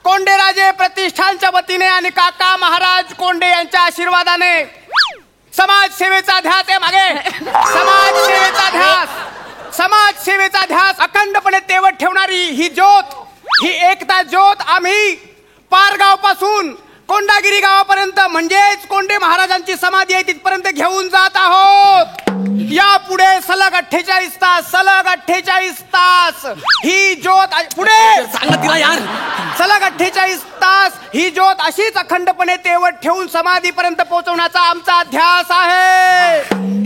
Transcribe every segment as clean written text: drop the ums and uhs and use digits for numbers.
कोंडेराजे प्रतिष्ठानच्या वतीने आणि काका महाराज कोंडे यांच्या आशीर्वादाने समाजसेवेचा ध्यास आहे मागे. समाजसेवेचा ध्यास अखंडपणे तेवत ठेवणारी ही ज्योत, ही एकता ज्योत आम्ही पारगाव पासून कोंडागिरी गावापर्यंत म्हणजेच कोंडे महाराजांची समाधी आहे तिथपर्यंत घेऊन जात आहोत. यापुढे सलग 48 तास ही ज्योत पुढे सांगा तिला यार. सलग 48 तास ही ज्योत अशीच अखंडपणे तेवत ठेवून समाधीपर्यंत पोहोचवण्याचा आमचा ध्यास आहे.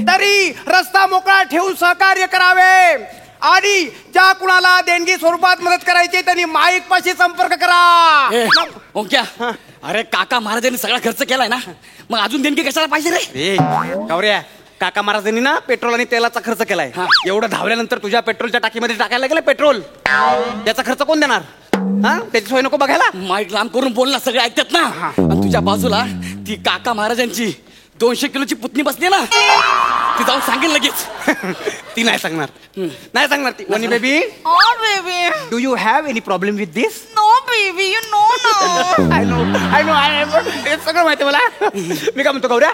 तरी रस्ता मोकळा ठेवून सहकार्य करावे आणि ज्या कुणाला देणगी स्वरूपात मदत करायची त्यांनी माईक पाशी संपर्क करा. ओंक्या, अरे काका महाराजांनी सगळा खर्च केलाय ना, मग अजून देणगी कशाला पाहिजे रे? गौऱ्या, काका महाराजांनी ना पेट्रोल आणि तेलाचा खर्च केलाय. एवढं धावल्यानंतर तुझ्या पेट्रोलच्या टाकीमध्ये टाकायला गेलं पेट्रोल, त्याचा खर्च कोण देणार? त्याची सोय नको बघायला? माईक लांब करून बोलला, सगळे ऐकतात ना. आणि तुझ्या बाजूला ती काका महाराजांची 200 किलोची पुतणी बसली ना, ती जाऊन सांगेल लगेच. ती नाही सांगणार ती. वनी baby, do you have any problem with this? No baby, you know ना. आय नो हे सगळं माहिती मला. मी काय म्हणतो गौऱ्या,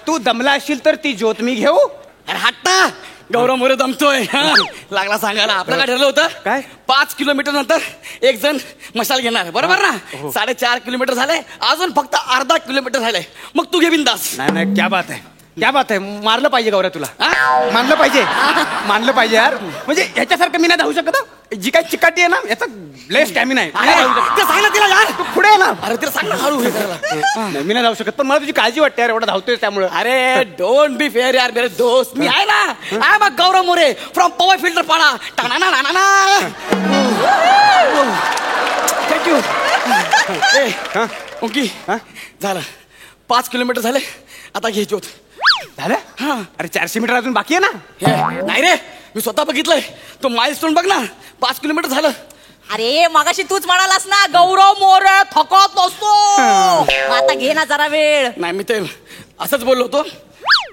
तू दमला असशील तर ती ज्योत मी घेऊ? अरे हट्टा, गौरव मोरे दमतोय. लागला सांगायला. आपलं काय ठरलं होतं? काय? 5 किलोमीटर नंतर एक जण मशाल घेणार, बरोबर ना? 4.5 किलोमीटर झाले, अजून फक्त अर्धा किलोमीटर झालंय. मग तू घे बिंदास. नाही, क्या बात आहे. मारलं पाहिजे गौऱ्या तुला. मानलं पाहिजे यार. म्हणजे ह्याच्यासारखं मी नाही धावू शकत. जी काही चिकाटी आहे ना, याचा लय स्टॅमिना आहे. सांग ना तिला यार, तू पुढे आहे ना. अरे तिला सांग ना हळू हे करायला. मी नाही धावू शकत, पण मला तुझी काळजी वाटते यार, एवढा धावतोय त्यामुळे. अरे डोंट बी फेअर यार मेरे दोस्त. मी आहे ना, I am Gaurav More from power filter Pada. Thank you. Okay, झालं 5 किलोमीटर झाले, आता घे ज्योत. झालं? अरे 400 मीटर अजून बाकी आहे ना. नाही रे, मी स्वतः बघितलंय. तो माइलस्टोन बघ ना, 5 किलोमीटर झालं. अरे मगाशी तूच म्हणालास ना गौरव मोरे थकत नसतो. आता घे ना जरा वेळ. नाही, मी ते असंच बोललो होतो.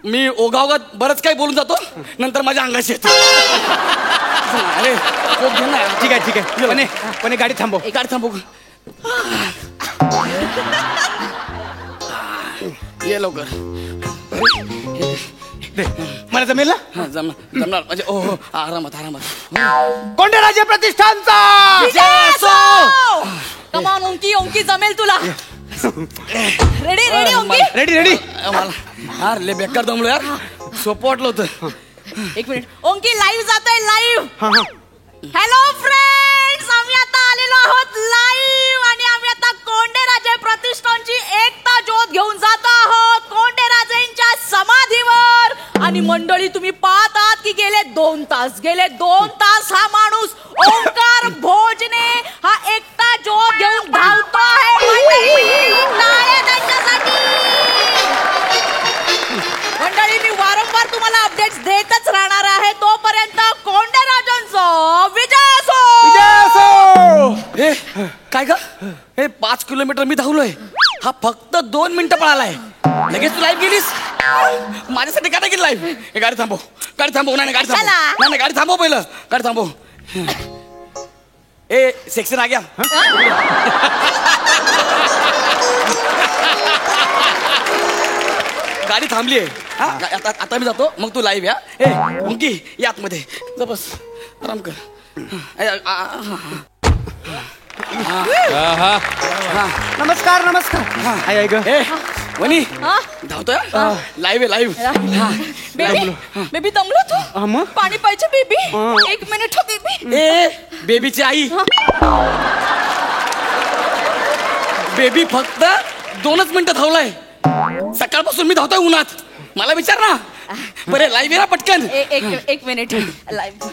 मी ओघाओघात बरंच काही बोलून जातो, नंतर माझ्या अंगाशी येतो. अरे ठीक आहे. पण गाडी थांबव. गाडी थांबव. ये लवकर. मला जमेल ना? जमणार म्हणजे ओहो, आरामात. कोंडेराजे प्रतिष्ठानचा कमान ओंकी जमेल तुला. रेडी ओंकी? रेडी. मला यार लय बेकार दमलो यार, सोपं वाटलं होतं. 1 मिनिट. ओंकी लाईव्ह जातोय, लाईव्ह. हॅलो फ्रेंड्स, आम्ही आता आलेलो आहोत लाईव्ह आणि आम्ही आता कोंडेराजे प्रतिष्ठानची एकता ज्योत घेऊन जात आहोत कोंडेराजेंच्या समाधीवर. आणि मंडळी तुम्ही पाहतात की गेले 2 तास हा माणूस ओंकार भोजने हा एकता ज्योत घेऊन धावतो आहे. त्यांच्यासाठी मंडळी मी वारंवार तुम्हाला अपडेट्स देतच राहणार आहे. तोपर्यंत कोंडेराजांचा विजय असो. काय ग, हे 5 किलोमीटर मी धावलोय, हा फक्त 2 मिनिटं पळालाय. लगेच तू लाईव्ह गेलीस. माझ्यासाठी काय गेली लाईव्ह? हे गाडी थांबव. नाही गाडी थांबव पहिलं. गाडी थांबव. ए सेक्शन आ गया. गाडी थांबली आहे. आता मी जातो, मग तू लाईव्ह या. ए ओंकी या आतमध्ये जा, बस आराम कर. नमस्कार. हाय ग. वनी धावतोय, लाईव्ह. बेबी दमलो तू? पाणी पाहिजे बेबी? 1 मिनिट हो बेबी. ए बेबीची आई. बेबी फक्त 2च मिनिटं धावलाय. सकाळपासून मी धावतोय उन्हात. मला विचार ना. बरे लाईव्ह आहे ना पटकन. एक मिनिट लाईव्ह.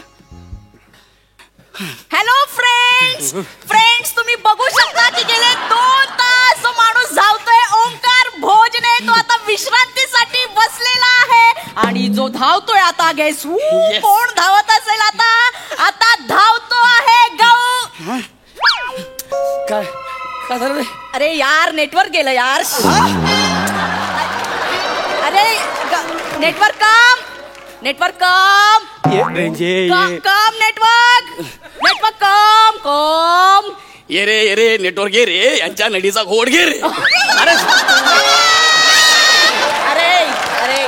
हॅलो फ्रेंड्स, तुम्ही बघू शकता की गेले 2 तास जो माणूस धावतोय ओंकार भोजने, तो आता विश्रांतीसाठी बसलेला आहे. आणि जो धावतोय आता गेस कोण धावत असेल? आता धावतो आहे गौ. काय झालं रे? अरे यार नेटवर्क गेलं यार. अरे नेटवर्क कम. नेटवर्क ये रे नेटवर्क ये रे, यांच्या नडीचा घोड घे रे. अरे अरे अरे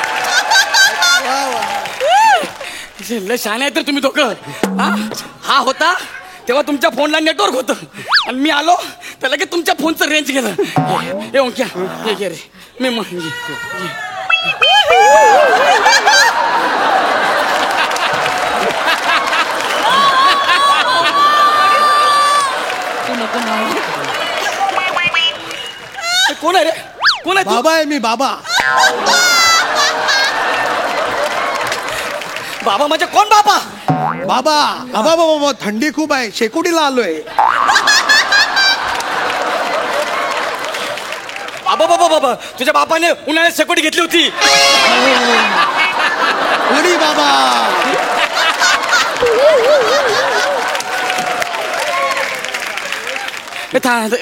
लय शहाणे आहेत तर तुम्ही दोघं. हा होता तेव्हा तुमच्या फोनला नेटवर्क होतं आणि मी आलो तर लगेच तुमच्या फोनचं रेंज गेलं. हे ओंक्या हे घे रे. मी मग कोण आहे रे? कोण आहे तू? बाबा आहे मी, बाबा. बाबा म्हणजे कोण बाबा? बाबा बाबा बाबा थंडी खूप आहे, शेकोटीला आलोय. बाबा बाबा बाबा तुझ्या बापाने उन्हाळ्यात शेकोटी घेतली होती. उडी बाबा.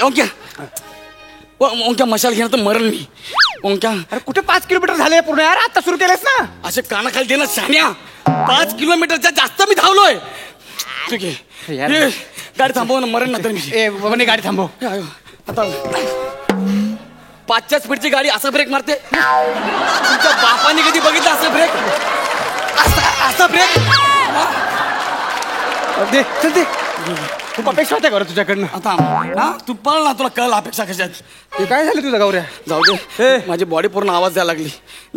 ओंक्या ओंक्या मशाल घेणार तर मरण मी. ओंक्या अरे कुठे 5 किलोमीटर झाले पूर्ण यार, आता सुरू केलंस ना. असे कानाखाली देणं शान्या. 5 किलोमीटरच्या जास्त मी धावलोय. ठीक आहे यार. ये, गाडी थांबव ना, मरण नंतर मी. ए बाबाने गाडी थांबव. आयो, आता 5च्या स्पीडची गाडी असं ब्रेक मारते. तुमच्या बापाने कधी बघितलं असं ब्रेक? असा ब्रेक. दे चल दे. खूप अपेक्षा होत्या का रे तुझ्याकडनं? आता हा तू पळ ना, तुला कळलं अपेक्षा कशात. हे काय झालं तुझं गौऱ्या? जाऊ दे, माझी बॉडी पूर्ण आवाज द्यायला लागली.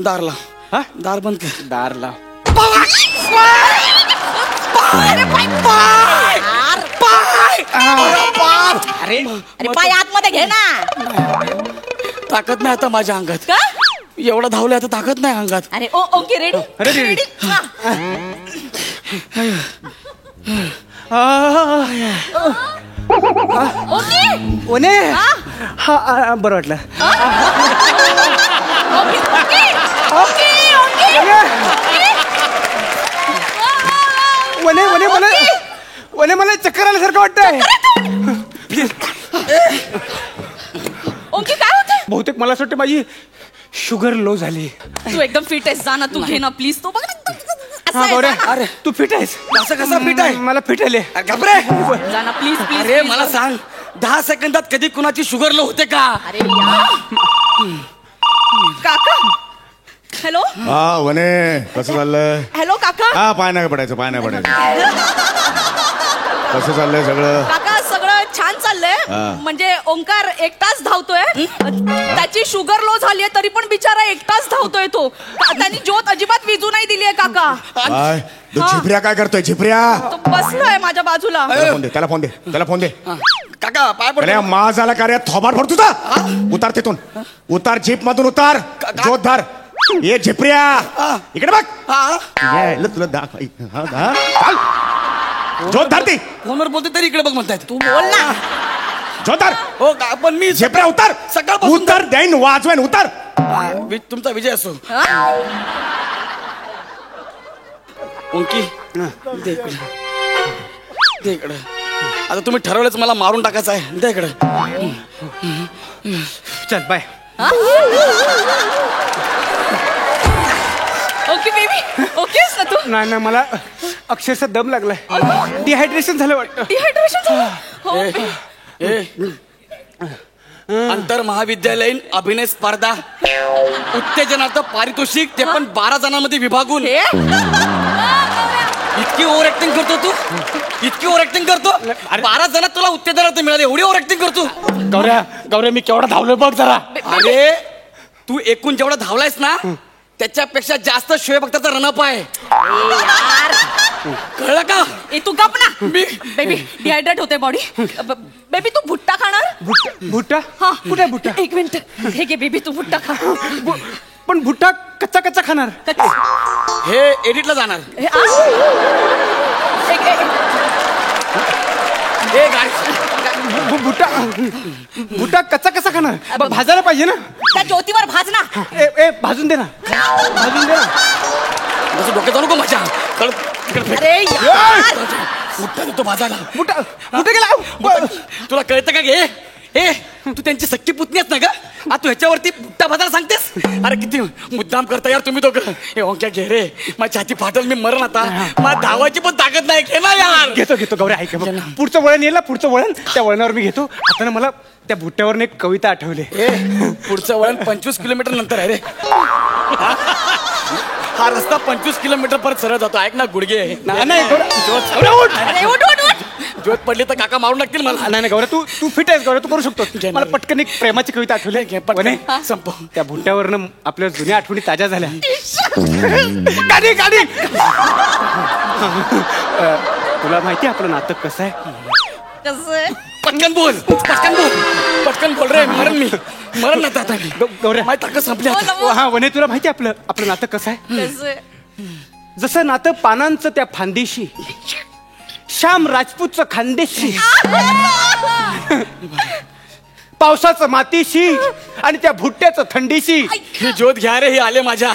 दार लाव. हा? दार बंद कर. दार लाव. अरे अरे पाय आतमध्ये घे ना. ताकद नाही आता माझ्या अंगात. का? एवढा धावलं आता ताकद नाही अंगात. अरे ओ okay ready Ready. Ready okay ओने हा? हा बरं वाटलं. ओके ओके ओके वने वने मला वने मला चक्कर आल्यासारखं वाटतंय. ओके काय होतंय? बहुतेक मला असं वाटतं माझी शुगर लो झाली. तू एकदम फिट आहेस, जा ना तू, घे ना प्लीज. तो बघ ना, असं हा आहे, गौऱ्या, जा ना. अरे तू फिट आहेस? कसं कसं फिट आहे? मला फिट आले. घाबरे. जा ना प्लीज प्लीज अरे मला सांग, 10 सेकंदात कधी कुणाची शुगर लो होते का? अरे यार. काका हॅलो हा वने कसं चाललंय? हॅलो काका. हा पाय नाही पडायचं, पाय नाही पडायचं. कसं चाललंय सगळं? काका सगळं छान चाललंय. हा. म्हणजे ओंकार एकटाच धावतोय. त्याची शुगर लो झालीये तरी पण बिचारा एकटाच धावतोय तो. त्यांनी ज्योत अजिबात विजू नाही दिलीये काका. काय तो हा. झिपऱ्या काय करतोय? झिपऱ्या तो बसलोय माझ्या बाजूला. त्याला फोन दे, त्याला फोन दे, त्याला फोन दे. काका पाय अरे पडतो. मा झाला का रे? थोबाड फोड तुझा. उतार तिथून, उतार जीप मधून उतार. जोत धर. ये झिपऱ्या इकडे बघ. यायला तुला चाल. जोत धर ती. फोनवर बोलते तरी इकडे बघ म्हणतायत. तू बोल ना. जोत धर. हो पण मी झिपऱ्या उतार. सकाळपासून उतार देईन वाजवेन. उतार. तुमचा विजय असो. हा? ओंकी दे इकडे. दे इकडे. आता तुम्ही ठरवलंच मला मारून टाकायचं आहे. दे इकडे. चल बाय. ओके बेबी ओकेस ना तू? नाही नाही मला अक्षरशः दम लागलाय. डिहायड्रेशन झालं वाटतं. डिहायड्रेशन झालं. हो. आंतर महाविद्यालयीन अभिनय स्पर्धा उत्तेजनार्थ पारितोषिक, ते पण 12 जणांमध्ये विभागून. हे? इतकी ओव्हर ऍक्टिंग करतो तू. इतकी ओव्हर ऍक्टिंग करतो. 12 जणात तुला उत्तेजनार्थ मिळाले, एवढी ओव्हर ऍक्टिंग करतो. गौऱ्या गौऱ्या मी केवढा धावलोय बघ जरा. अरे तू एकूण जेवढा धावलायस ना त्याच्यापेक्षा जास्त शोएब अख्तरचा रनअप आहे. ए यार. कळलं का? ए तू गप ना. मी बेबी डिहायड्रेट होते बॉडी. बेबी तू भुट्टा खाणार? भुट्टा? हा कुठे आहे भुट्टा? एक मिनिट. हे घे बेबी तू भुट्टा खा. पण भुट्टा कच्चा कच्चा खाणार. हे एडिटला जाणार. हे, आ? हे गाडी भुट्टा भुट्टा कच्चा कसा खाणार? भाजायला पाहिजे ना. त्या ज्योतीवर भाज ना. ए ए भाजून दे ना. भाजून दे ना. जसं डोक्यात जाऊ नको माझ्या. कळ तिकडे फेक. अरे यार. मुठ्ठा देतो भाजायला. भुट्टा भुट्टा गेला. तुला कळतं का घे? ए तू त्यांची सख्खी पुतणी आहेस ना का? तू ह्याच्यावरती बुट्टा भाजायला सांगतेस? अरे किती मुद्दा काम करता यार तुम्ही दोघं. हे ओंक्या घे रे, माझी छाती फाटल, मी मरण आता. मला धावायची पण ताकद नाही, घे ना यार. घेतो गौऱ्या, ऐक बघ. पुढचं वळण येईल ना, पुढचं वळण, त्या वळणावर मी घेतो. आता ना मला त्या भुट्ट्यावरून एक कविता आठवली. पुढचं वळण 25 किलोमीटर नंतर आहे रे. हा रस्ता 25 किलोमीटर परत सरळ जातो. ऐक ना गुडघे. नाही गौऱ्या, अरे, उठ उठ उठ. ज्योत पडली तर काका मारून टाकतील मला. नाही गौऱ्या, तू फिट आहेस गौऱ्या, तू करू शकतो. मला पटकन एक प्रेमाची कविता आठवली. पटकन संपव. त्या भुट्ट्यावरनं आपल्या जुन्या आठवणी ताज्या झाल्या. काढी तुला माहिती आपलं नातं कसं आहे? कसं पटकन बोल रे. मरण आता आता मी. गौऱ्या, माझी ताकद संपली आता. हा वने, तुला माहिती आपलं नातं कसं आहे? कसं जसं नातं पानांचं त्या फांदीशी, श्याम राजपूतचं खानदेशी, पावसाचं मातीशी आणि त्या भुट्ट्याचं थंडीशी. ही ज्योत घ्या रे, हे आले माझ्या.